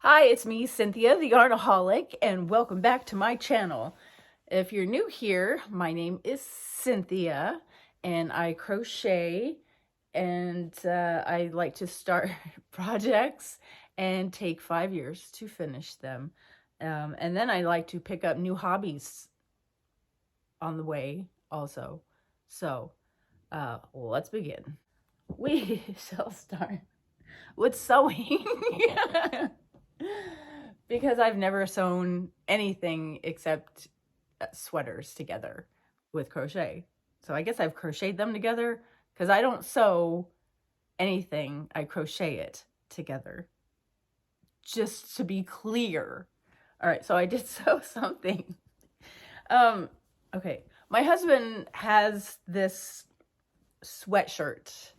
Hi, it's me, Cynthia, the Yarnaholic, and welcome back to my channel. If you're new here, my name is Cynthia, and I crochet, and I like to start projects and take 5 years to finish them. And then I like to pick up new hobbies on the way also. So, let's begin. We shall start with sewing. Because I've never sewn anything except sweaters together with crochet. So I guess I've crocheted them together because I don't sew anything. I crochet it together. Just to be clear. All right, so I did sew something. Okay. My husband has this sweatshirt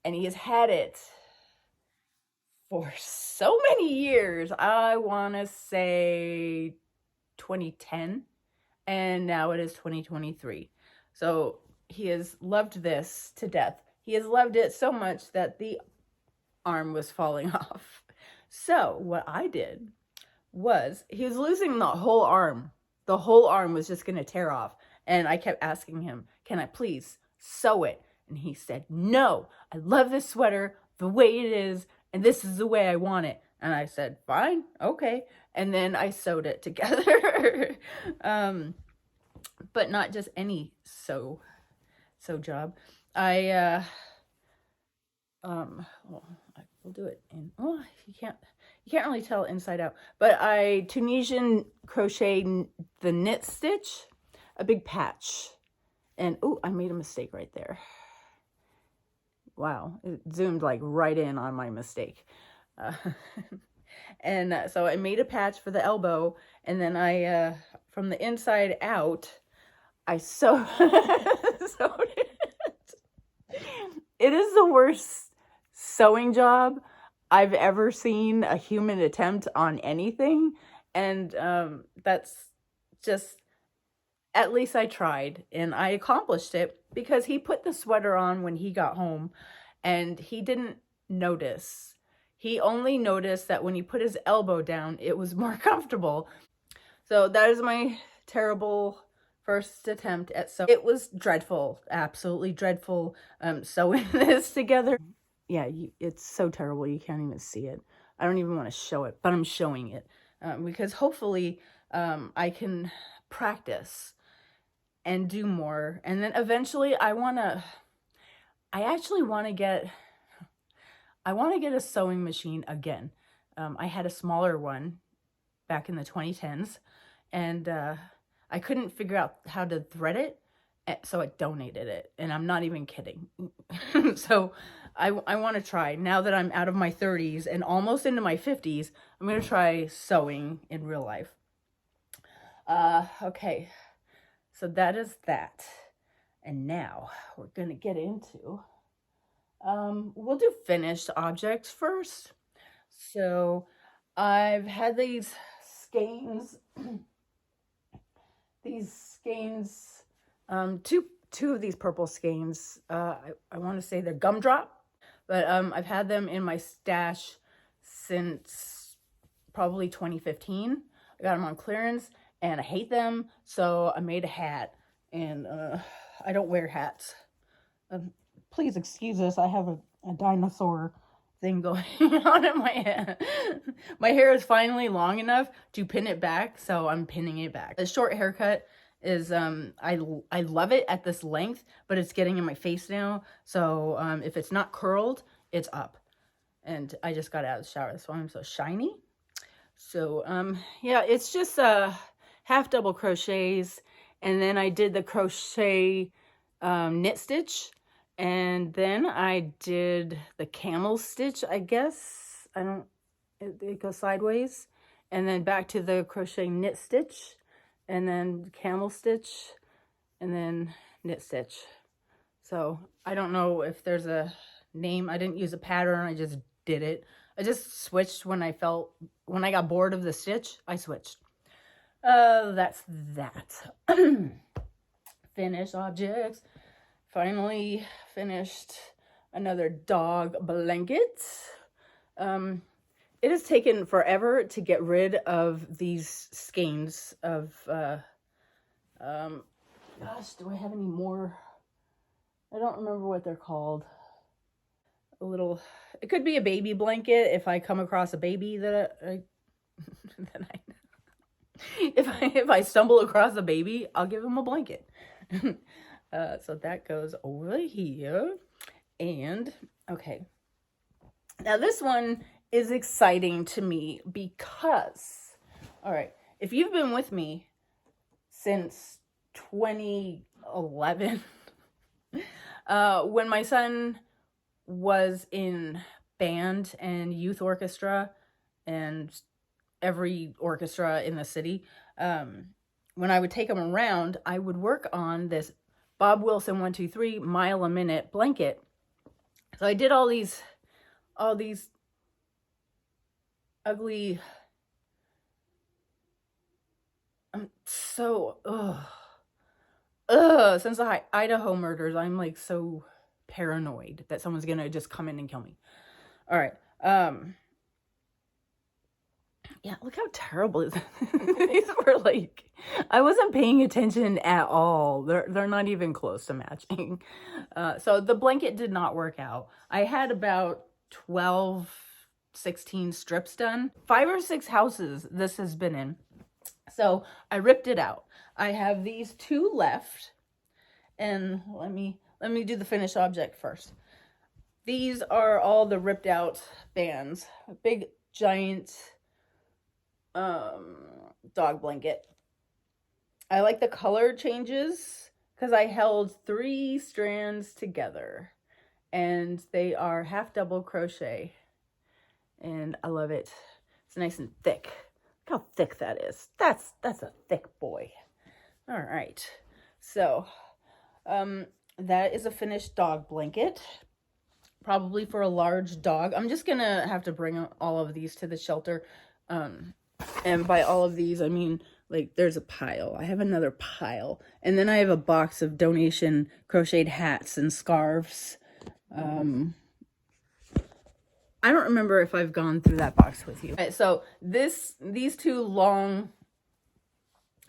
and he has had it for so many years. I want to say 2010, and now it is 2023. So he has loved this to death. He has loved it so much that the arm was falling off. So what I did was, he was losing the whole arm. The whole arm was just going to tear off. And I kept asking him, can I please sew it? And he said, no, I love this sweater the way it is, and this is the way I want it. And I said, fine, okay. And then I sewed it together. But not just any sew job. Well, we'll do it in, well, you can't really tell inside out, but I Tunisian crochet the knit stitch, a big patch. And oh, I made a mistake right there. Wow, it zoomed like right in on my mistake. And so I made a patch for the elbow, and then I, from the inside out, I sewed it. It is the worst sewing job I've ever seen a human attempt on anything. And that's just, at least I tried, and I accomplished it because he put the sweater on when he got home and he didn't notice. He only noticed that when he put his elbow down, it was more comfortable. So that is my terrible first attempt at sewing. It was dreadful, absolutely dreadful, sewing this together. Yeah, it's so terrible you can't even see it. I don't even want to show it, but I'm showing it because hopefully I can practice and do more. And then eventually I actually want to get a sewing machine again. I had a smaller one back in the 2010s, and I couldn't figure out how to thread it, so I donated it, and I'm not even kidding. So I want to try, now that I'm out of my 30s and almost into my 50s, I'm going to try sewing in real life. Okay, so that is that. And now we're going to get into, we'll do finished objects first. So I've had these skeins, two of these purple skeins. I want to say they're gumdrop, but I've had them in my stash since probably 2015. I got them on clearance and I hate them, so I made a hat. And I don't wear hats. Please excuse us, I have a dinosaur thing going on in my head. My hair is finally long enough to pin it back, so I'm pinning it back. The short haircut is, I love it at this length, but it's getting in my face now. So if it's not curled, it's up. And I just got out of the shower, that's why I'm so shiny. So yeah, it's just half double crochets. And then I did the crochet knit stitch. And then I did the camel stitch, I guess. It goes sideways. And then back to the crochet knit stitch. And then camel stitch. And then knit stitch. So I don't know if there's a name. I didn't use a pattern. I just did it. I just switched when I got bored of the stitch, I switched. That's that. Finished objects. Finally finished another dog blanket. it has taken forever to get rid of these skeins of, gosh, do I have any more? I don't remember what they're called. A little, it could be a baby blanket if I come across a baby that that I if I stumble across a baby, I'll give him a blanket. So that goes over here. And okay, now this one is exciting to me because, all right, if you've been with me since 2011, when my son was in band and youth orchestra and every orchestra in the city, when I would take him around, I would work on this Bob Wilson 123 mile a minute blanket. So I did all these ugly, I'm so, since the Idaho murders, I'm like so paranoid that someone's gonna just come in and kill me. All right. Yeah, look how terrible is these were like, I wasn't paying attention at all. They're not even close to matching. So the blanket did not work out. I had about 12, 16 strips done. 5 or 6 houses this has been in. So I ripped it out. I have these 2 left. And let me do the finished object first. These are all the ripped out bands. A big giant dog blanket. I like the color changes because I held 3 strands together and they are half double crochet and I love it. It's nice and thick. Look how thick that is. That's a thick boy. All right. So, that is a finished dog blanket. Probably for a large dog. I'm just gonna have to bring all of these to the shelter. And by all of these, I mean, like, there's a pile. I have another pile. And then I have a box of donation crocheted hats and scarves. I don't remember if I've gone through that box with you. All right, so these 2 long,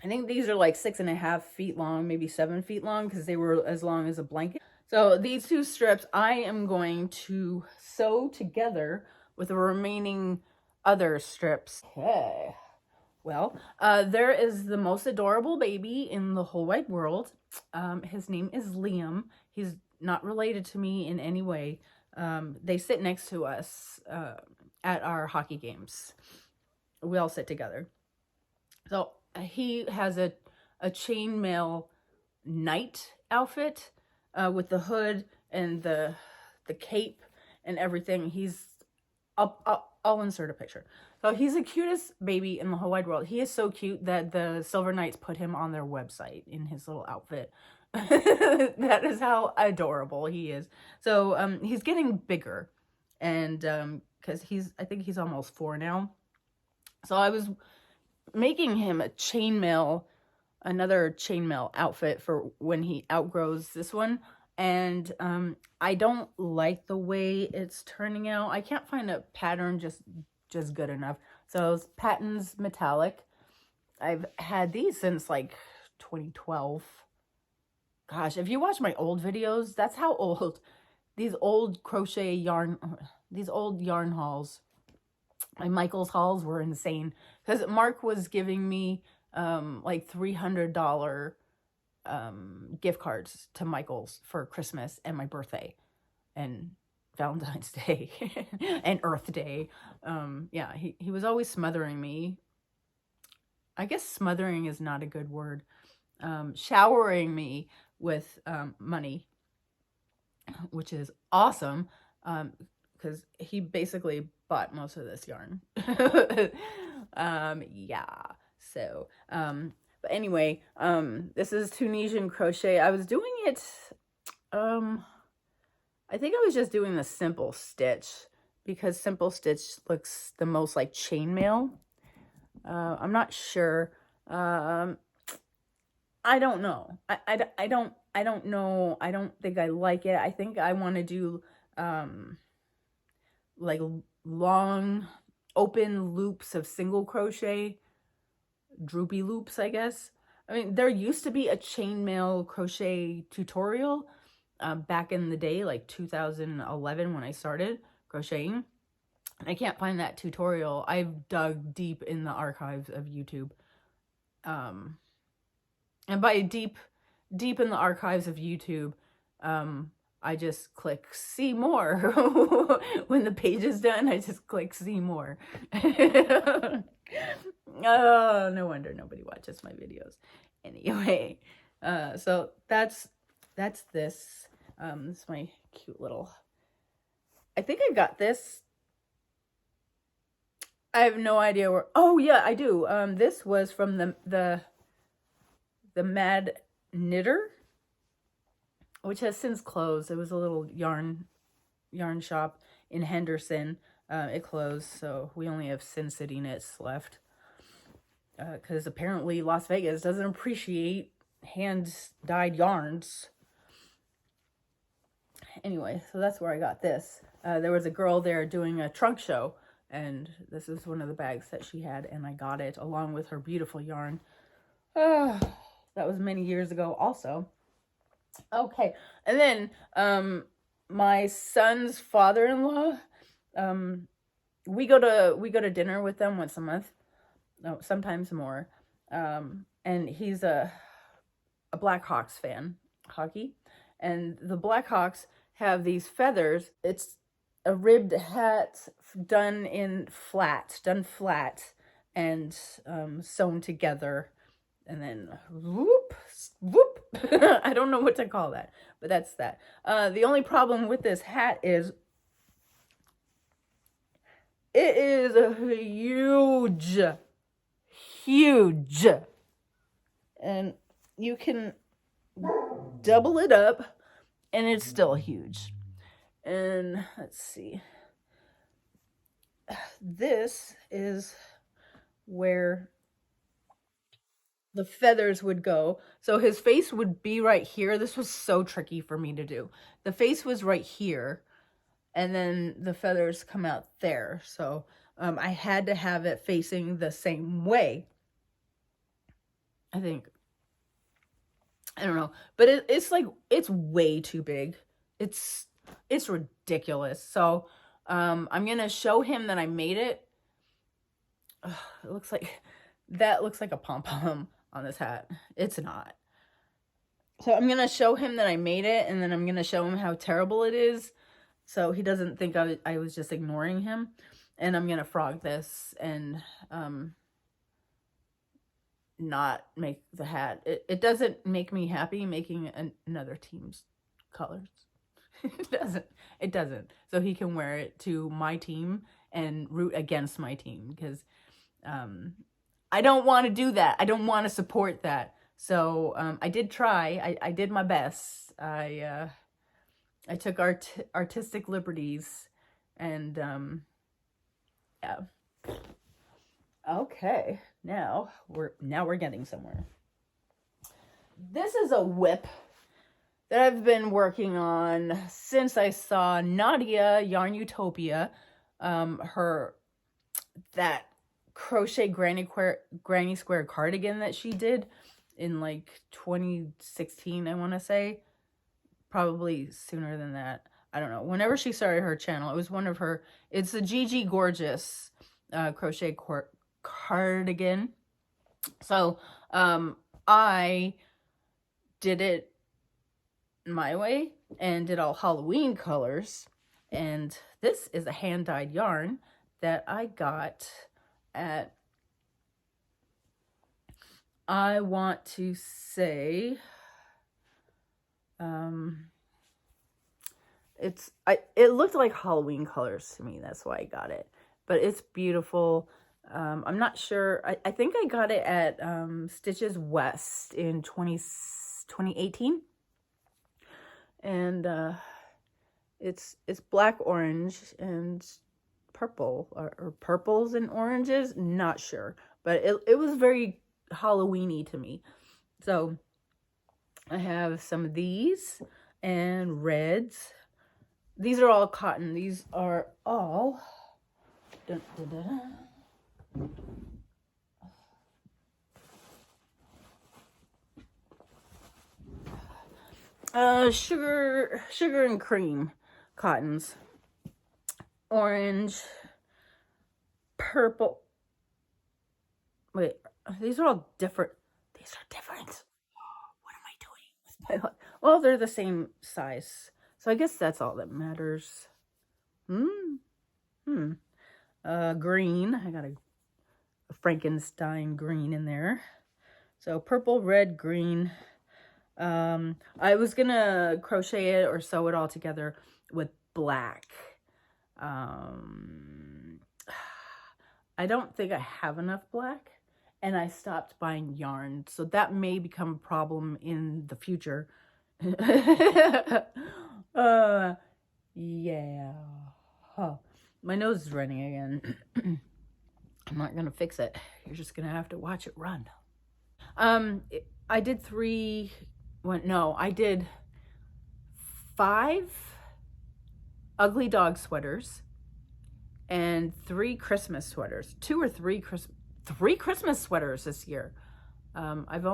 I think these are like 6.5 feet long, maybe 7 feet long, because they were as long as a blanket. So these 2 strips, I am going to sew together with the remaining other strips. Okay. Well, there is the most adorable baby in the whole wide world. His name is Liam. He's not related to me in any way. They sit next to us at our hockey games. We all sit together. So he has a chainmail knight outfit with the hood and the cape and everything. I'll insert a picture. So he's the cutest baby in the whole wide world. He is so cute that the Silver Knights put him on their website in his little outfit. That is how adorable he is. So he's getting bigger, and because I think he's almost 4 now. So I was making him another chainmail outfit for when he outgrows this one. And I don't like the way it's turning out. I can't find a pattern just good enough. So it's Patton's Metallic. I've had these since like 2012. Gosh, if you watch my old videos, that's how old these old yarn hauls, my Michaels hauls were insane. Because Mark was giving me like $300 gift cards to Michael's for Christmas and my birthday and Valentine's Day and Earth Day. Yeah, he was always smothering me. I guess smothering is not a good word. Showering me with money, which is awesome, because he basically bought most of this yarn. Yeah, so but anyway, this is Tunisian crochet. I was doing it, I think I was just doing the simple stitch because simple stitch looks the most like chainmail. I'm not sure. I don't know. I don't know. I don't think I like it. I think I want to do like long open loops of single crochet, droopy loops, I guess. I mean, there used to be a chainmail crochet tutorial back in the day, like 2011 when I started crocheting. I can't find that tutorial. I've dug deep in the archives of YouTube. And by deep in the archives of YouTube, I just click see more. When the page is done, I just click see more. Oh, no wonder nobody watches my videos. Anyway, so that's this. This is my cute little, I think I got this. I have no idea where, oh yeah, I do. This was from the Mad Knitter, which has since closed. It was a little yarn shop in Henderson. It closed, so we only have Sin City knits left. Because apparently Las Vegas doesn't appreciate hand-dyed yarns. Anyway, so that's where I got this. There was a girl there doing a trunk show, and this is one of the bags that she had, and I got it along with her beautiful yarn. That was many years ago also. Okay, and then my son's father-in-law, we go to dinner with them once a month. No, sometimes more. And he's a Blackhawks fan, hockey. And the Blackhawks have these feathers. It's a ribbed hat done flat and sewn together. And then whoop. I don't know what to call that, but that's that. The only problem with this hat is it is a huge, and you can double it up and it's still huge. And let's see, this is where the feathers would go. So his face would be right here. This was so tricky for me to do. The face was right here, and then the feathers come out there. So I had to have it facing the same way. I think, I don't know, but it's like, it's way too big. It's ridiculous. So I'm gonna show him that I made it. It looks like, that looks like a pom-pom on this hat. It's not. So I'm gonna show him that I made it, and then I'm gonna show him how terrible it is, so he doesn't think I was just ignoring him. And I'm gonna frog this and not make the hat. It doesn't make me happy making another team's colors. It doesn't. So he can wear it to my team and root against my team, because I don't want to do that. I don't want to support that. So I did try. I did my best. I took artistic liberties, and yeah. Okay, now we're getting somewhere. This is a whip that I've been working on since I saw Nadia Yarn Utopia, that crochet granny square cardigan that she did in like 2016, I want to say. Probably sooner than that. I don't know. Whenever she started her channel, it was one of her, it's the Gigi Gorgeous crochet cardigan. So I did it my way and did all Halloween colors. And this is a hand-dyed yarn that I got at, I want to say, it looked like Halloween colors to me. That's why I got it. But it's beautiful. I'm not sure. I think I got it at Stitches West in 2018. And it's black, orange, and purple, or purples and oranges. Not sure. But it was very Halloween-y to me. So I have some of these and reds. These are all cotton. These are all Dun, dun, dun, dun. Sugar and cream cottons. Orange, purple. Wait, these are all different. These are different. What am I doing with my... Well, they're the same size. So I guess that's all that matters. Green. I got a Frankenstein green in there. So purple, red, green. I was gonna crochet it or sew it all together with black. I don't think I have enough black, and I stopped buying yarn, so that may become a problem in the future. Yeah. Huh. My nose is running again. I'm not gonna fix it. You're just gonna have to watch it run. I did I did 5 ugly dog sweaters and 3 Christmas sweaters. 3 Christmas sweaters this year. I've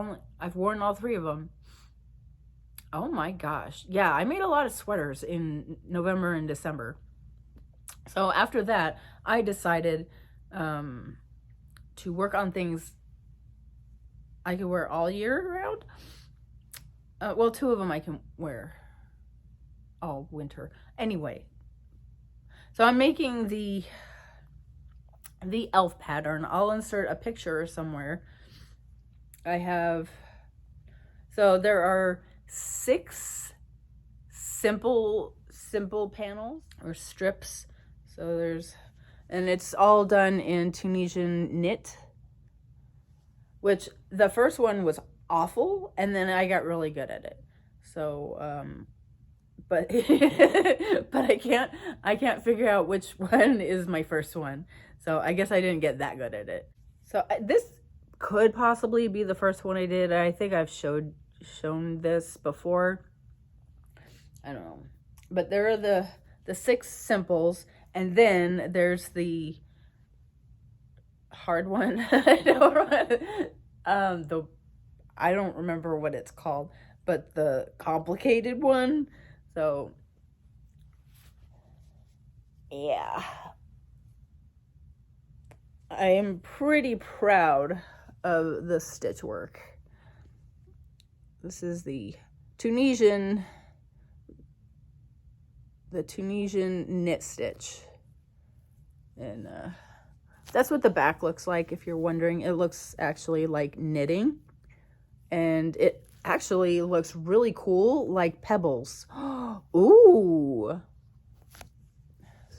worn all 3 of them. Oh my gosh. Yeah, I made a lot of sweaters in November and December. So after that, I decided to work on things I could wear all year round. Well, 2 of them I can wear all winter. Anyway, so I'm making the elf pattern. I'll insert a picture somewhere. So there are 6 simple panels or strips. So and it's all done in Tunisian knit, which the first one was awful, and then I got really good at it. So, but but I can't figure out which one is my first one. So I guess I didn't get that good at it. So this could possibly be the first one I did. I think I've shown this before. I don't know, but there are the 6 simples, and then there's the hard one. I don't remember what it's called, but the complicated one. So yeah, I am pretty proud of the stitch work. This is the Tunisian knit stitch, and that's what the back looks like. If you're wondering, it looks actually like knitting, and it actually looks really cool, like pebbles. Ooh.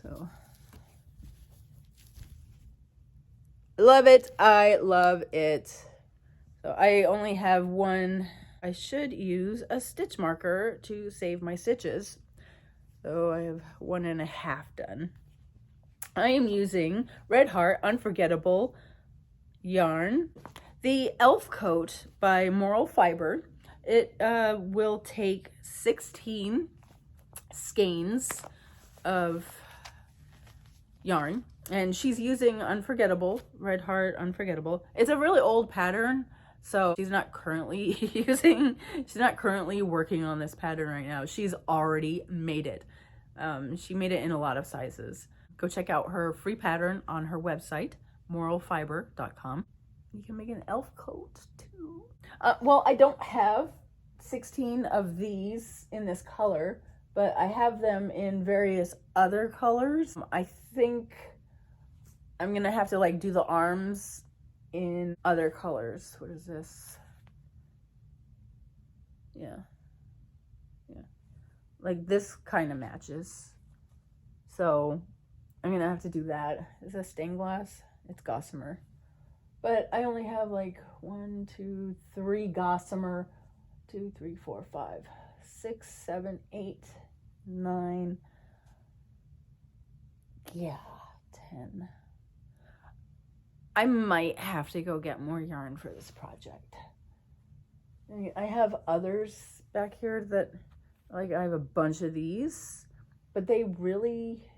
So love it. I love it. So I only have one. I should use a stitch marker to save my stitches. So I have 1.5 done. I am using Red Heart Unforgettable yarn. The Elf Coat by Moral Fiber. It will take 16 skeins of yarn, and she's using Unforgettable, Red Heart Unforgettable. It's a really old pattern, so she's not currently working on this pattern right now. She's already made it. She made it in a lot of sizes. Go check out her free pattern on her website, moralfiber.com. You can make an elf coat too. Well, I don't have 16 of these in this color, but I have them in various other colors. I think I'm gonna have to like do the arms in other colors. What is this? Yeah. Like this kind of matches. So I'm gonna have to do that. Is this stained glass? It's gossamer. But I only have like 1, 2, 3 gossamer. 2, 3, 4, 5, 6, 7, 8, 9. Yeah, 10. I might have to go get more yarn for this project. I have others back here that, like, I have a bunch of these, but they really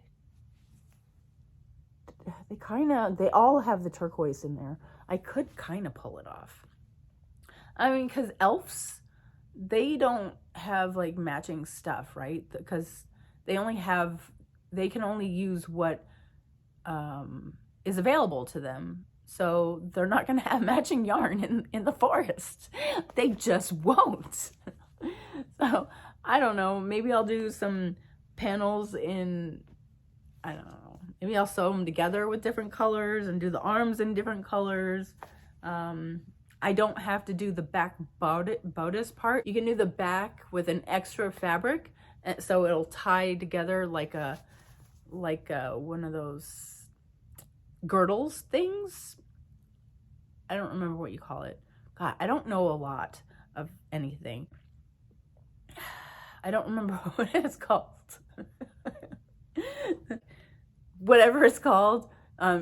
they all have the turquoise in there. I could kind of pull it off. I mean, because elves, they don't have like matching stuff, right? Because they can only use what is available to them. So they're not going to have matching yarn in the forest. They just won't. So I don't know. Maybe I'll do some panels in, I don't know. Maybe I'll sew them together with different colors and do the arms in different colors. I don't have to do the back bodice part. You can do the back with an extra fabric, and so it'll tie together like a one of those girdles things. I don't remember what you call it. God, I don't know a lot of anything. I don't remember what it's called. Whatever it's called,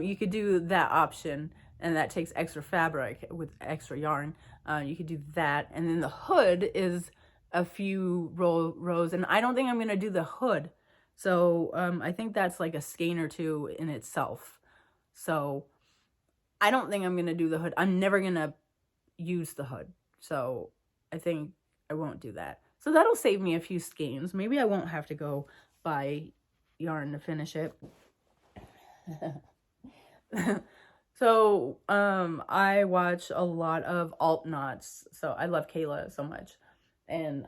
you could do that option, and that takes extra fabric with extra yarn. You could do that, and then the hood is a few rows, and I don't think I'm gonna do the hood. So I think that's like a skein or two in itself. So I don't think I'm gonna do the hood. I'm never gonna use the hood. So I think I won't do that. So that'll save me a few skeins. Maybe I won't have to go buy yarn to finish it. So I watch a lot of alt knots. So I love Kayla so much. And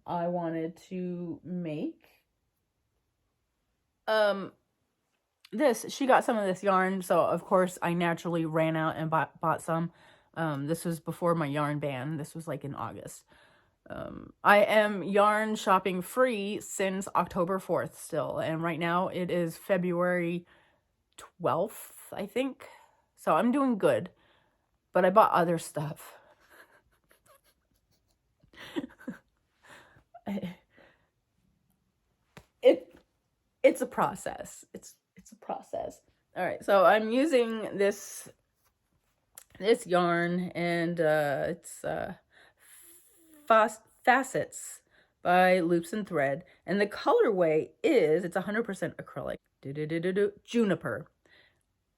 I wanted to make this. She got some of this yarn, so of course I naturally ran out and bought some. This was before my yarn ban. This was like in August. I am yarn shopping free since October 4th still, and right now it is February 12th, I think. So I'm doing good, but I bought other stuff. It's a process. It's a process. All right, so I'm using this yarn, and it's Facets by Loops and Thread, and the colorway is, it's 100% acrylic. Juniper.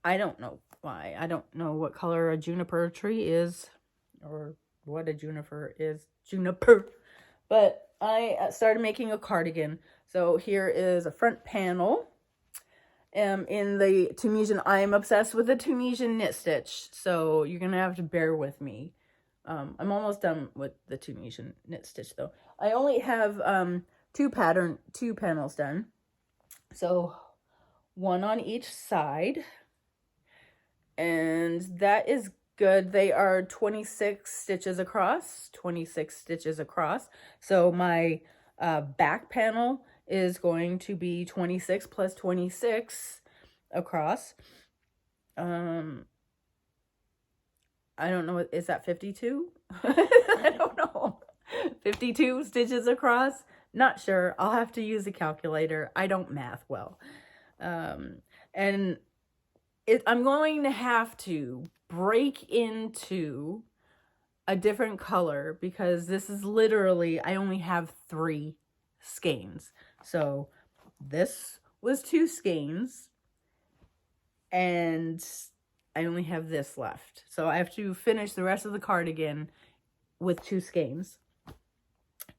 I don't know why. I don't know what color a juniper tree is, or what a juniper is. Juniper. But I started making a cardigan. So here is a front panel. In the Tunisian, I'm obsessed with the Tunisian knit stitch, so you're gonna have to bear with me. I'm almost done with the Tunisian knit stitch though. I only have two panels done. So one on each side. And that is good. They are 26 stitches across, 26 stitches across. So my back panel is going to be 26 plus 26 across. I don't know, is that 52? I don't know. 52 stitches across? Not sure. I'll have to use a calculator. I don't math well. And I'm going to have to break into a different color because this is literally, I only have 3 skeins. So this was 2 skeins, and I only have this left. So I have to finish the rest of the cardigan with 2 skeins.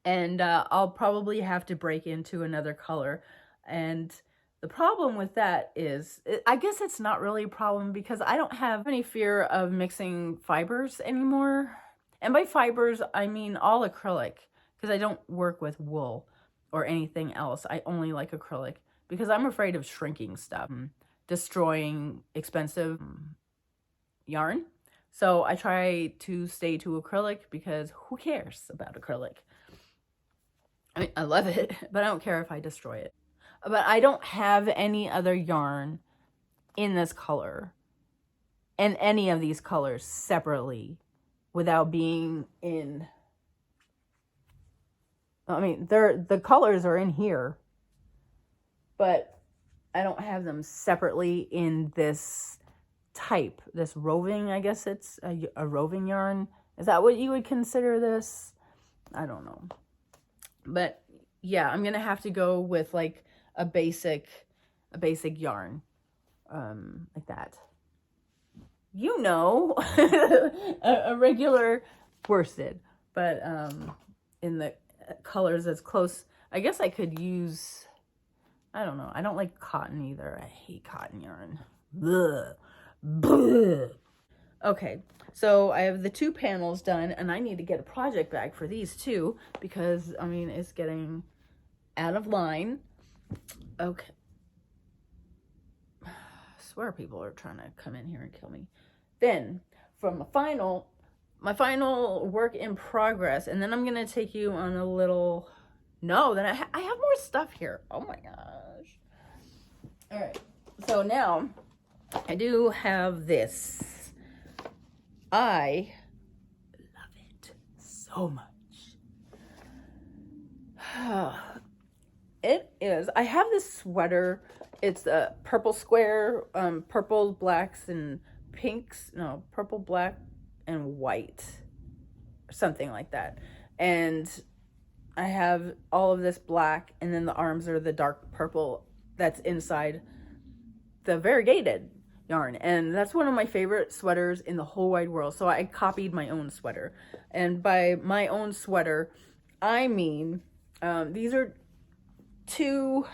And I'll probably have to break into another color. And the problem with that is, I guess it's not really a problem because I don't have any fear of mixing fibers anymore. And by fibers, I mean all acrylic, because I don't work with wool or anything else. I only like acrylic because I'm afraid of shrinking stuff, destroying expensive yarn. So I try to stay to acrylic because who cares about acrylic? I mean, I love it, but I don't care if I destroy it. But I don't have any other yarn in this color and any of these colors separately without being in, I mean, the colors are in here, but I don't have them separately in this type, this roving, I guess it's a roving yarn. Is that what you would consider this? I don't know. But yeah, I'm going to have to go with like a basic yarn. like that. You know, a regular worsted, but in the colors as close. I guess I could use, I don't know. I don't like cotton either. I hate cotton yarn. Blech. Blech. Okay, so I have the 2 panels done, and I need to get a project bag for these too, because, I mean, it's getting out of line. Okay. I swear people are trying to come in here and kill me. Then, from my final work in progress, and then I'm going to take you on a little, no, then I have more stuff here. Oh my gosh. All right, so now I do have this. I love it so much. It is, I have this sweater. It's a purple square, purple, blacks, and pinks. No, purple, black, and white. Something like that. And I have all of this black, and then the arms are the dark purple that's inside the variegated yarn. And that's one of my favorite sweaters in the whole wide world. So I copied my own sweater. And by my own sweater, I mean, these are two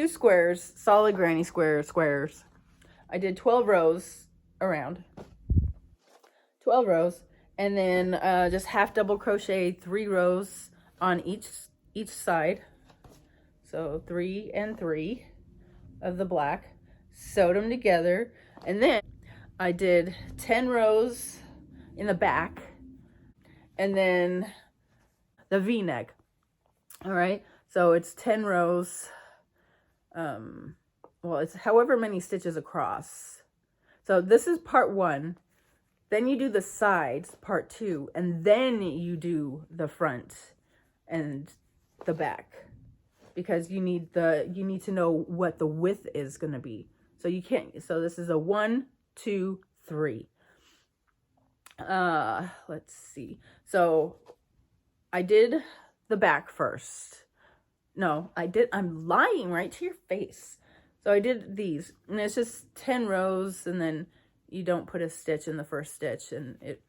squares, solid granny squares. I did 12 rows around, 12 rows, and then just half double crochet 3 rows on each side. So 3 and 3 of the black, sewed them together, and then I did 10 rows in the back, and then the V-neck. All right, so it's 10 rows. Well, it's however many stitches across. So this is part 1. Then you do the sides, part 2, and then you do the front and the back, because you need to know what the width is going to be. So you can't. So this is a 1, 2, 3. Let's see. So I did the back first. No, I did. I'm lying right to your face. So I did these, and it's just 10 rows, and then you don't put a stitch in the first stitch, and it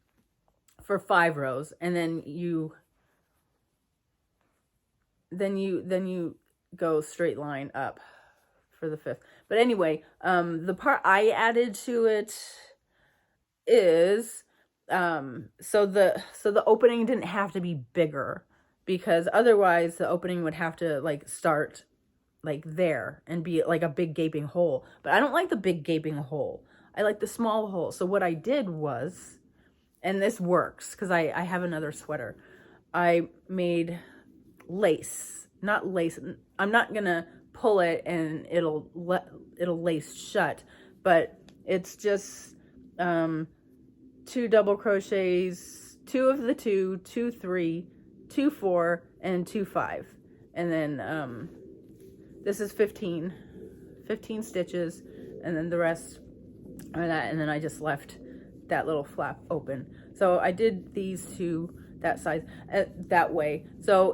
for 5 rows, and then you go straight line up for the 5th. But anyway, the part I added to it is so the opening didn't have to be bigger, because otherwise the opening would have to like start like there and be like a big gaping hole. But I don't like the big gaping hole. I like the small hole. So what I did was, and this works because I have another sweater, I made lace, not lace. I'm not gonna pull it and it'll lace shut, but it's just 2 double crochets, 2 of the 2, 2, 3, 2, 4, and 2, 5, and then this is 15 stitches, and then the rest are that, and then I just left that little flap open. So I did these 2 that size that way, so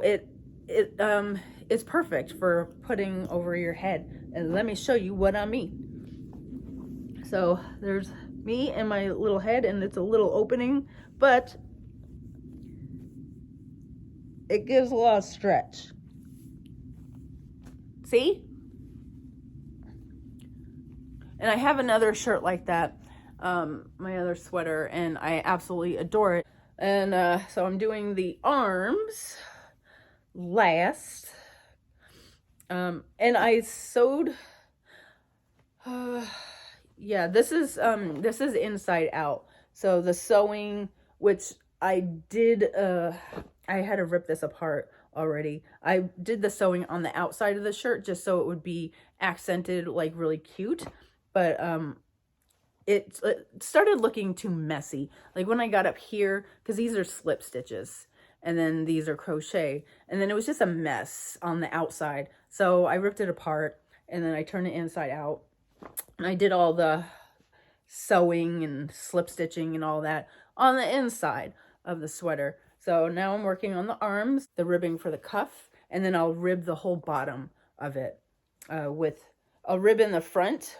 it's perfect for putting over your head. And let me show you what I mean. So there's me and my little head, and it's a little opening, but it gives a lot of stretch. See? And I have another shirt like that, my other sweater, and I absolutely adore it. And so I'm doing the arms last. And I sewed, yeah, this is inside out. So the sewing, which I did, I had to rip this apart already. I did the sewing on the outside of the shirt just so it would be accented, like really cute. But it started looking too messy. Like when I got up here, because these are slip stitches, and then these are crochet, and then it was just a mess on the outside. So I ripped it apart, and then I turned it inside out, and I did all the sewing and slip stitching and all that on the inside of the sweater. So now I'm working on the arms, the ribbing for the cuff, and then I'll rib the whole bottom of it I'll rib in the front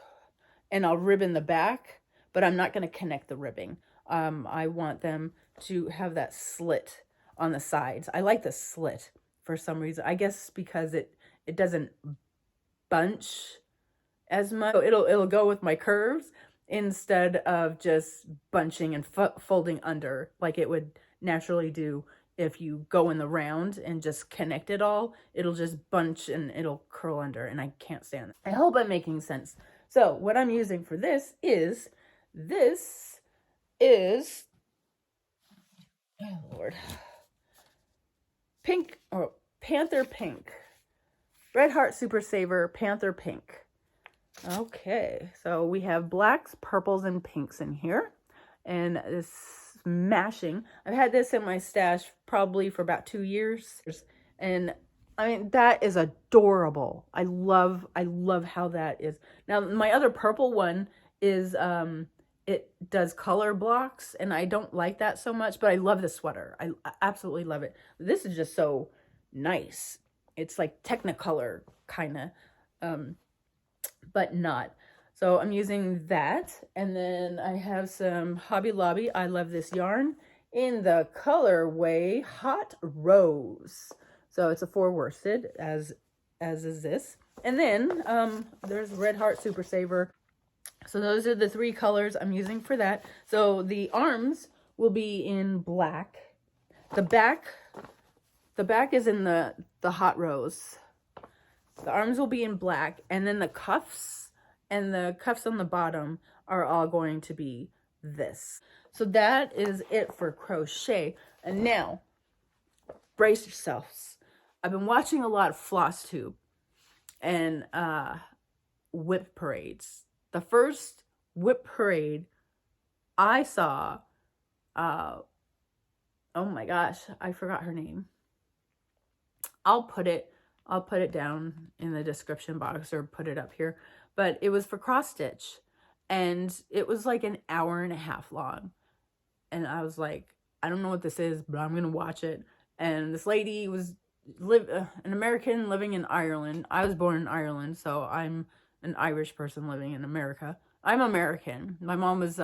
and I'll ribbon the back, but I'm not going to connect the ribbing. I want them to have that slit on the sides. I like the slit for some reason. I guess because it doesn't bunch as much. So it'll go with my curves instead of just bunching and folding under like it would naturally do if you go in the round and just connect it all. It'll just bunch and it'll curl under, and I can't stand it. I hope I'm making sense. So what I'm using for this is oh Lord, pink, or Panther Pink. Red Heart Super Saver Panther Pink. Okay, so we have blacks, purples, and pinks in here. And this smashing. I've had this in my stash probably for about 2 years. And I mean, that is adorable. I love how that is. Now, my other purple one is, it does color blocks, and I don't like that so much, but I love the sweater. I absolutely love it. This is just so nice. It's like Technicolor kind of, but not. So I'm using that. And then I have some Hobby Lobby I Love This yarn in the colorway Hot Rose. So it's a 4-worsted, as is this. And then there's Red Heart Super Saver. So those are the 3 colors I'm using for that. So the arms will be in black. The back is in the Hot Rose. The arms will be in black, and then the cuffs and the cuffs on the bottom are all going to be this. So that is it for crochet. And now, brace yourselves. I've been watching a lot of floss tube and whip parades. The first whip parade I saw, oh my gosh, I forgot her name. I'll put it down in the description box or put it up here. But it was for cross stitch, and it was like an hour and a half long. And I was like, I don't know what this is, but I'm going to watch it. And this lady was an American living in Ireland. I was born in Ireland, so I'm an Irish person living in America. I'm American. My mom was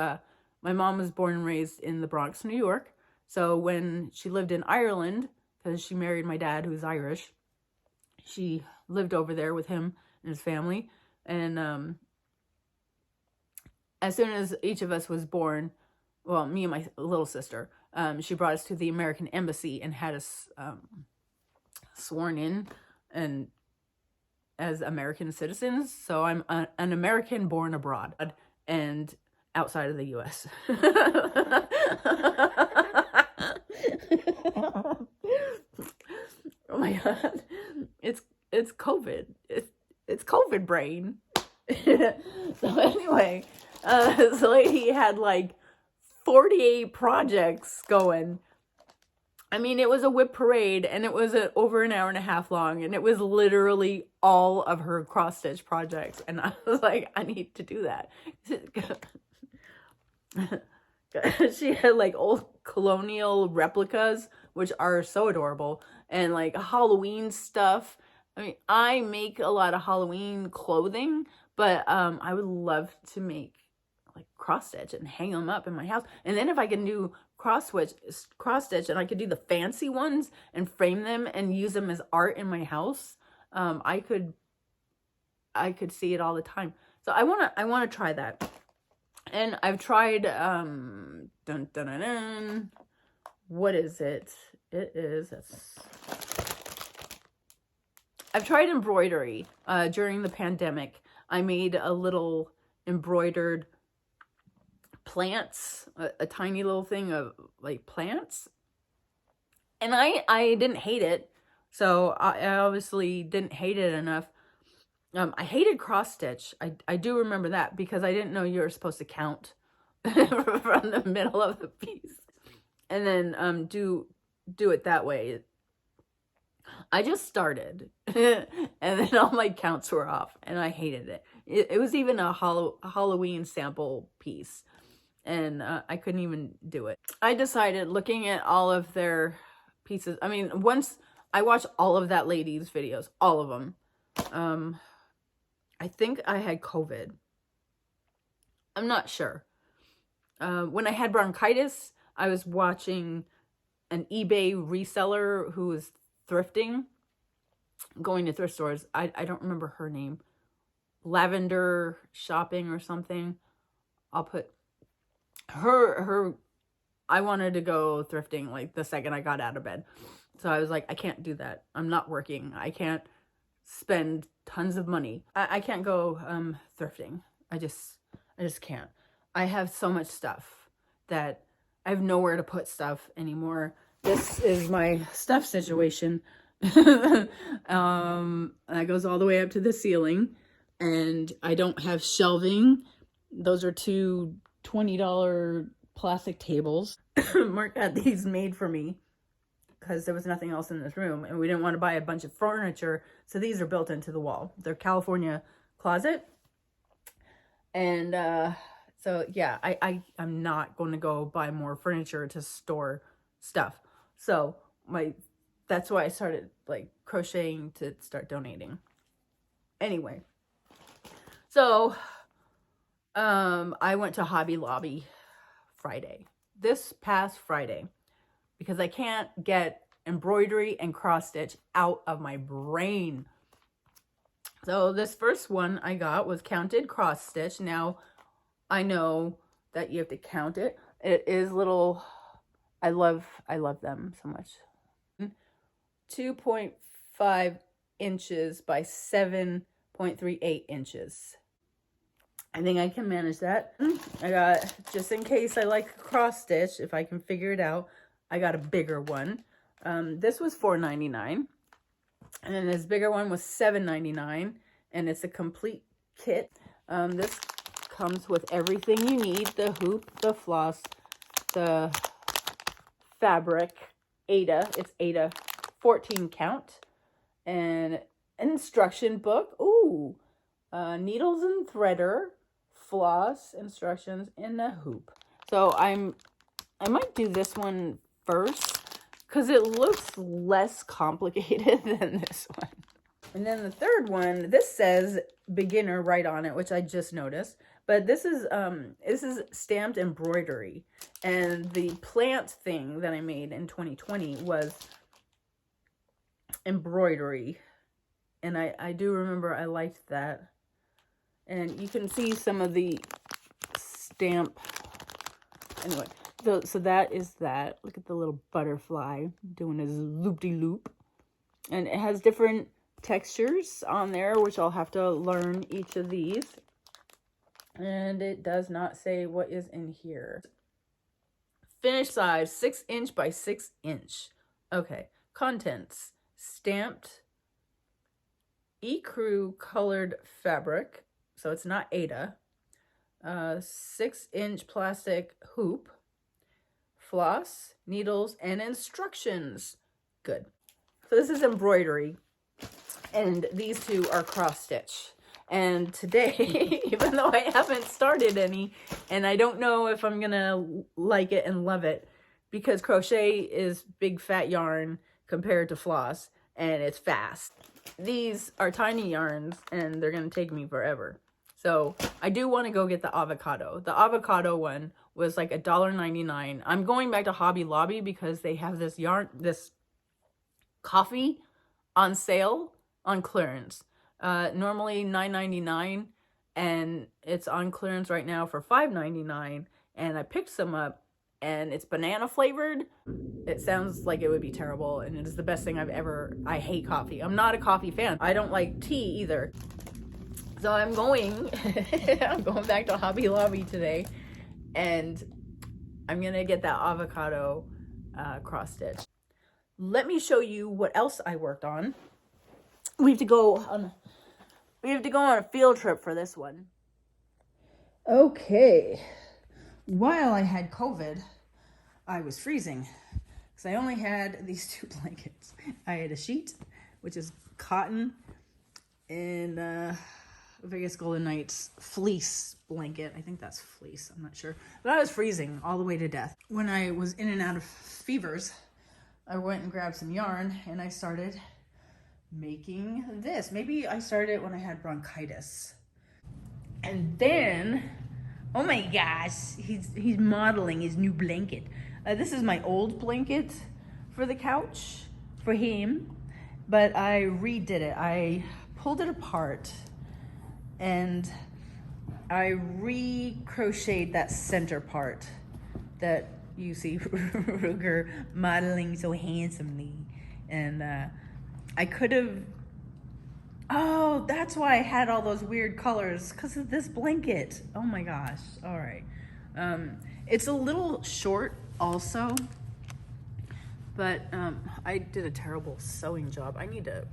born and raised in the Bronx, New York. So when she lived in Ireland, because she married my dad, who's Irish, she lived over there with him and his family. And as soon as each of us was born, well, me and my little sister, she brought us to the American Embassy and had us sworn in and as American citizens. So I'm an American born abroad and outside of the U.S. Oh my God. It's COVID. It's COVID brain. So anyway, this lady had like 48 projects going. I mean, it was a whip parade, and it was over an hour and a half long, and it was literally all of her cross stitch projects. And I was like, I need to do that. She had like old colonial replicas, which are so adorable, and like Halloween stuff. I mean, I make a lot of Halloween clothing, but I would love to make like cross stitch and hang them up in my house. And then if I can do cross stitch, and I could do the fancy ones and frame them and use them as art in my house, I could see it all the time. So I wanna try that. And I've tried what is it? I've tried embroidery during the pandemic. I made a little embroidered plants, a tiny little thing of like plants. And I didn't hate it. So I obviously didn't hate it enough. I hated cross stitch. I do remember that because I didn't know you were supposed to count from the middle of the piece and then do it that way. I just started and then all my counts were off and I hated it. It was even a Halloween sample piece and I couldn't even do it. I decided, looking at all of their pieces, I mean, once I watched all of that lady's videos, all of them, I think I had COVID I'm not sure. When I had bronchitis, I was watching an eBay reseller who was thrifting, going to thrift stores. I don't remember her name. Lavender Shopping or something. I'll put her I wanted to go thrifting like the second I got out of bed. So I was like, I can't do that. I'm not working. I can't spend tons of money. I can't go thrifting. I just can't. I have so much stuff that I have nowhere to put stuff anymore. This is my stuff situation. That goes all the way up to the ceiling, and I don't have shelving. Those are two $20 plastic tables. Mark had these made for me because there was nothing else in this room, and we didn't want to buy a bunch of furniture, so these are built into the wall. They're California closet. And so yeah, I'm not going to go buy more furniture to store stuff. So that's why I started like crocheting to start donating. Anyway, so I went to Hobby Lobby this past Friday, because I can't get embroidery and cross stitch out of my brain. So this first one I got was counted cross stitch. Now I know that you have to count it. It is little, I love them so much. 2.5 inches by 7.38 inches. I think I can manage that. I got, just in case I like cross stitch, if I can figure it out, I got a bigger one. This was $4.99. And then this bigger one was $7.99. And it's a complete kit. This comes with everything you need. The hoop, the floss, the fabric, Ada. It's Ada 14 count. And an instruction book. Ooh. Needles and threader, floss, instructions, and a hoop. So I might do this one first because it looks less complicated than this one. And then the third one, this says beginner right on it, which I just noticed. But this is stamped embroidery. And the plant thing that I made in 2020 was embroidery. And I do remember I liked that. And you can see some of the stamp. Anyway, so that is that. Look at the little butterfly doing his loop-de-loop. And it has different textures on there, which I'll have to learn each of these. And it does not say what is in here. Finished size, 6 inch by 6 inch. Okay, contents. Stamped ecru colored fabric. So it's not Ada. 6 inch plastic hoop. Floss, needles, and instructions. Good. So this is embroidery. And these two are cross stitch. And today, even though I haven't started any, and I don't know if I'm gonna like it and love it, because crochet is big fat yarn compared to floss, and it's fast. These are tiny yarns, and they're gonna take me forever. So I do want to go get the avocado. The avocado one was like $1.99. I'm going back to Hobby Lobby because they have this yarn, this coffee on sale on clearance. Normally $9.99, and it's on clearance right now for $5.99. And I picked some up, and it's banana flavored. It sounds like it would be terrible, and it is the best thing I hate coffee. I'm not a coffee fan. I don't like tea either. So I'm going back to Hobby Lobby today, and I'm gonna get that avocado cross stitch. Let me show you what else I worked on. We have to go on a field trip for this one. Okay. While I had COVID, I was freezing because I only had these 2 blankets. I had a sheet, which is cotton, and Vegas Golden Knights fleece blanket. I think that's fleece. I'm not sure. But I was freezing all the way to death. When I was in and out of fevers, I went and grabbed some yarn, and I started making this. Maybe I started when I had bronchitis. And then Oh my gosh, he's modeling his new blanket. This is my old blanket for the couch for him, but I redid it. I pulled it apart and I re-crocheted that center part that you see Ruger modeling so handsomely. And I could have, oh, that's why I had all those weird colors, because of this blanket. Oh my gosh. All right. It's a little short also, but I did a terrible sewing job. I need to,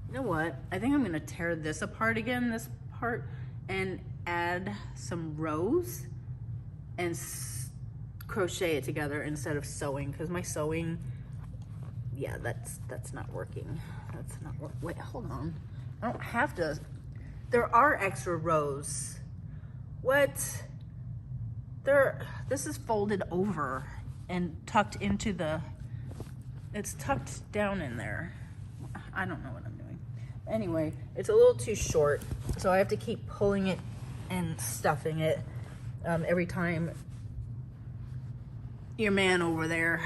you know what? I think I'm going to tear this apart again, this part, and add some rows and crochet it together instead of sewing, because my sewing, yeah, that's not working. That's not work. Wait, hold on. I don't have to. There are extra rows. What? This is folded over and tucked into the, it's tucked down in there. I don't know what I'm doing. Anyway, it's a little too short, so I have to keep pulling it and stuffing it every time your man over there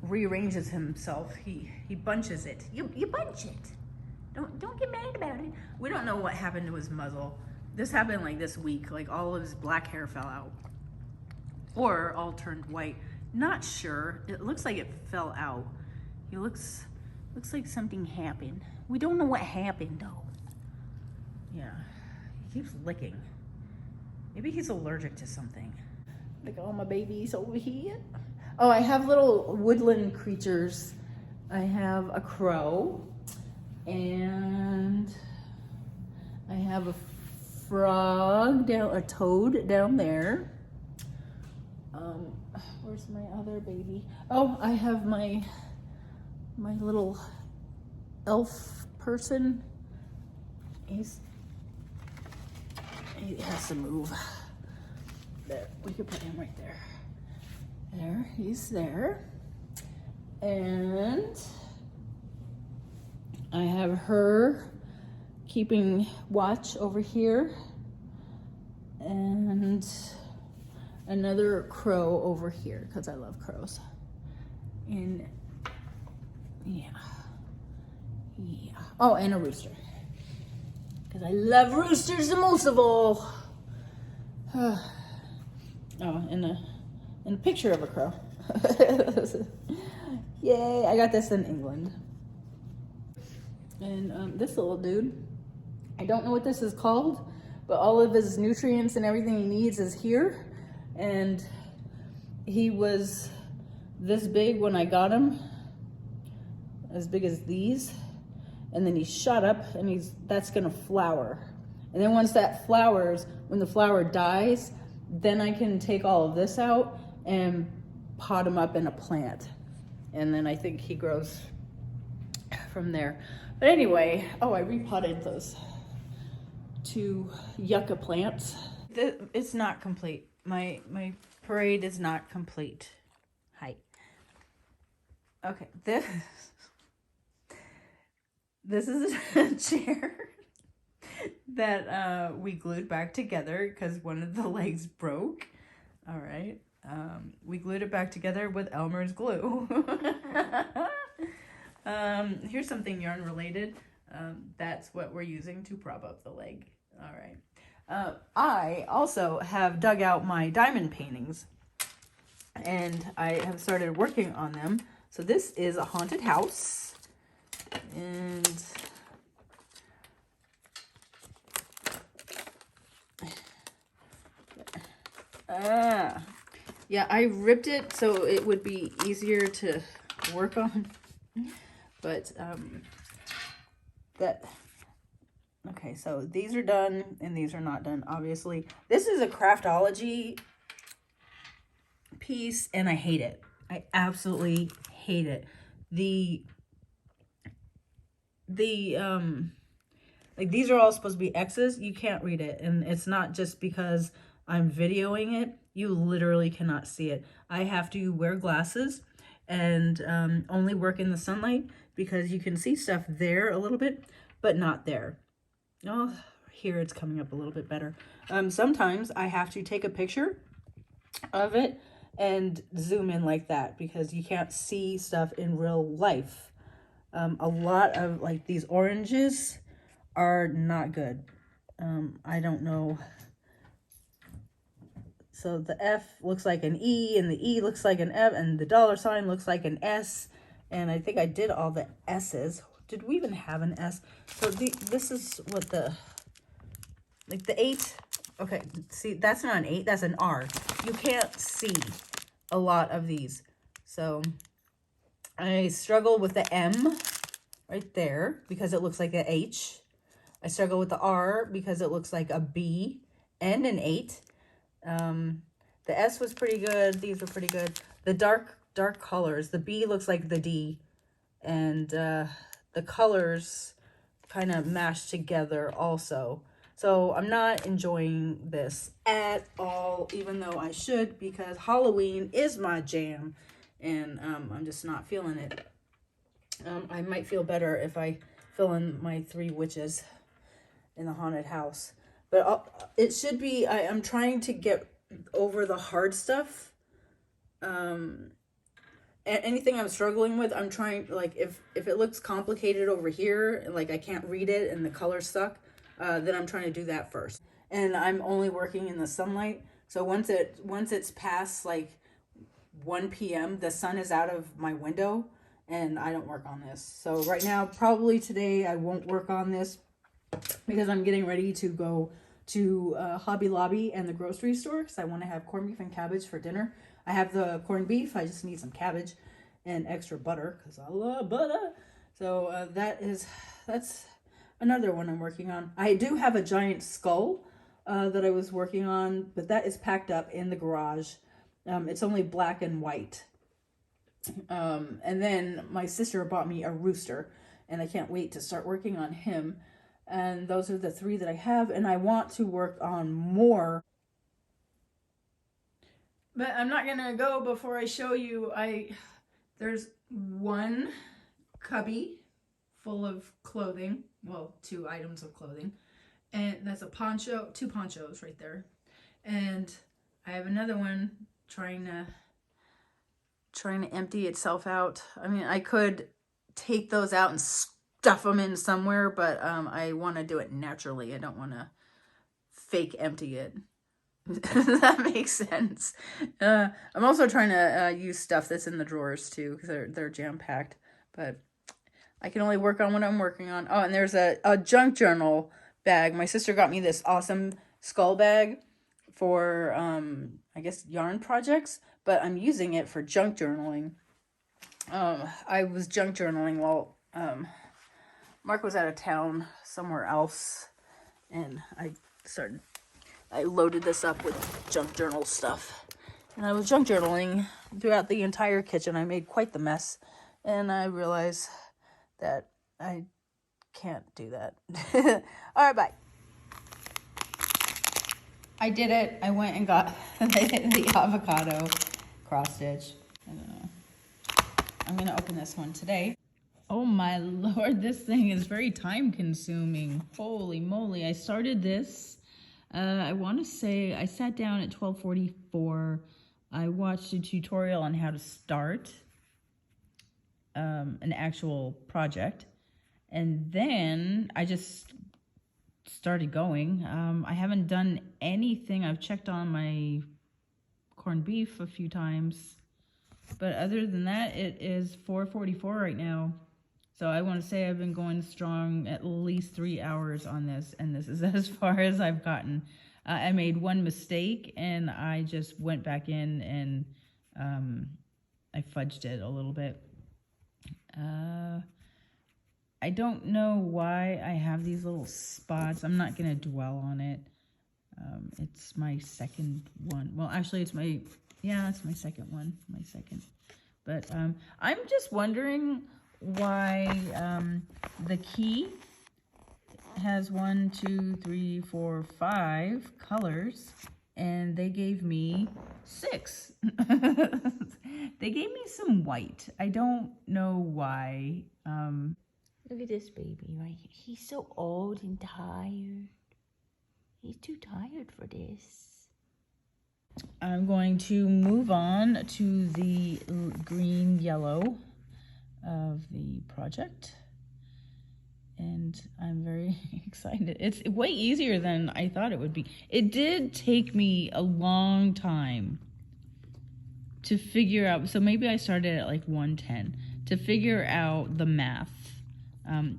rearranges himself. He bunches it. You bunch it. Don't get mad about it. We don't know what happened to his muzzle. This happened like this week. Like all of his black hair fell out, or all turned white. Not sure. It looks like it fell out. He looks like something happened. We don't know what happened though. Yeah, he keeps licking. Maybe he's allergic to something. Look at all my babies over here. Oh, I have little woodland creatures. I have a crow, and I have a frog down, a toad down there. Where's my other baby? Oh, I have my little elf person. He has to move. There, we could put him right there. There, he's there. And I have her keeping watch over here. And another crow over here, because I love crows. And yeah. Oh, and a rooster. Because I love roosters the most of all. Oh, and a picture of a crow. Yay, I got this in England. And this little dude, I don't know what this is called, but all of his nutrients and everything he needs is here. And he was this big when I got him, as big as these. And then he shot up, and that's gonna flower. And then once that flowers, when the flower dies, then I can take all of this out and pot him up in a plant. And then I think he grows from there. But anyway, oh, I repotted those 2 yucca plants. It's not complete. My parade is not complete. Hi. Okay, this is a chair that we glued back together because one of the legs broke. All right. We glued it back together with Elmer's glue. Here's something yarn related. That's what we're using to prop up the leg. All right. I also have dug out my diamond paintings, and I have started working on them. So this is a haunted house, and yeah, I ripped it so it would be easier to work on, but okay, so these are done and these are not done, obviously. This is a Craftology piece and I hate it. I absolutely hate it. Like these are all supposed to be X's. You can't read it, and it's not just because I'm videoing it. You literally cannot see it. I have to wear glasses and only work in the sunlight because you can see stuff there a little bit, but not there. Oh, here it's coming up a little bit better. Sometimes I have to take a picture of it and zoom in like that because you can't see stuff in real life. A lot of like these oranges are not good. I don't know. So the F looks like an E and the E looks like an F and the dollar sign looks like an S. And I think I did all the S's. Did we even have an S? So this is what like the 8. Okay, see, that's not an 8, that's an R. You can't see a lot of these. So I struggle with the M right there because it looks like an H. I struggle with the R because it looks like a B and an 8. The S was pretty good. These were pretty good. The dark colors, the B looks like the D, and the colors kind of mashed together also. So I'm not enjoying this at all, even though I should, because Halloween is my jam, and I'm just not feeling it. I might feel better if I fill in my 3 witches in the haunted house. But it should be, I'm trying to get over the hard stuff. Anything I'm struggling with, I'm trying, like, if it looks complicated over here, and like I can't read it and the colors suck, then I'm trying to do that first. And I'm only working in the sunlight. So once it's past like 1 p.m., the sun is out of my window and I don't work on this. So right now, probably today, I won't work on this because I'm getting ready to go to Hobby Lobby and the grocery store because I want to have corned beef and cabbage for dinner. I have the corned beef. I just need some cabbage and extra butter because I love butter. So that's another one I'm working on. I do have a giant skull that I was working on, but that is packed up in the garage. It's only black and white. And then my sister bought me a rooster, and I can't wait to start working on him. And those are the 3 that I have, and I want to work on more. But I'm not gonna go before I show you. There's one cubby full of clothing. Well, 2 items of clothing. And that's a poncho, 2 ponchos right there. And I have another one trying to empty itself out. I mean, I could take those out and stuff them in somewhere, but I want to do it naturally. I don't want to fake empty it. Does that make sense? I'm also trying to use stuff that's in the drawers too, because they're jam-packed, but I can only work on what I'm working on. Oh, and there's a junk journal bag. My sister got me this awesome skull bag for I guess yarn projects, but I'm using it for junk journaling. I was junk journaling while Mark was out of town somewhere else, and I loaded this up with junk journal stuff. And I was junk journaling throughout the entire kitchen. I made quite the mess. And I realized that I can't do that. All right, bye. I did it. I went and got the avocado cross stitch. I don't know. I'm going to open this one today. Oh my Lord, this thing is very time consuming. Holy moly. I started this. I want to say I sat down at 12:44. I watched a tutorial on how to start an actual project. And then I just started going. I haven't done anything. I've checked on my corned beef a few times. But other than that, it is 4:44 right now. So I want to say I've been going strong at least 3 hours on this, and this is as far as I've gotten. I made one mistake, and I just went back in and I fudged it a little bit. I don't know why I have these little spots. I'm not going to dwell on it. It's my second one. Well, actually, it's my second one. But I'm just wondering why the key has 1, 2, 3, 4, 5 colors, and they gave me 6. They gave me some white. I don't know why. Look at this baby right here. He's so old and tired. He's too tired for this. I'm going to move on to the green yellow of the project. And I'm very excited. It's way easier than I thought it would be. It did take me a long time to figure out, so maybe I started at like 110, to figure out the math.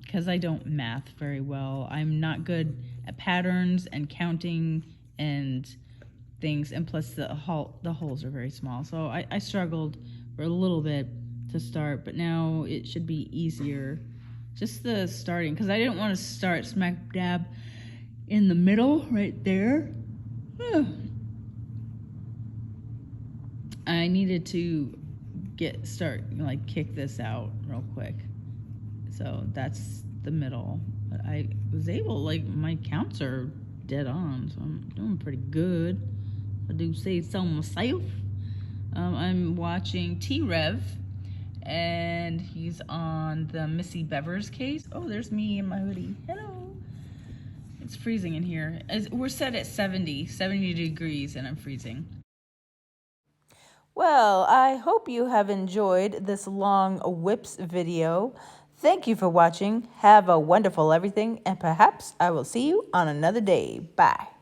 Because I don't math very well. I'm not good at patterns and counting and things, and plus the holes are very small. So I struggled for a little bit to start, but now it should be easier. Just the starting, because I didn't want to start smack dab in the middle right there. I needed to kick this out real quick. So that's the middle. But I was able, my counts are dead on, so I'm doing pretty good. I do say so myself. I'm watching T-Rev, and he's on the Missy Bevers case. Oh, there's me in my hoodie. Hello. It's freezing in here. We're set at 70 degrees, and I'm freezing. Well, I hope you have enjoyed this long whips video. Thank you for watching. Have a wonderful everything, and perhaps I will see you on another day. Bye.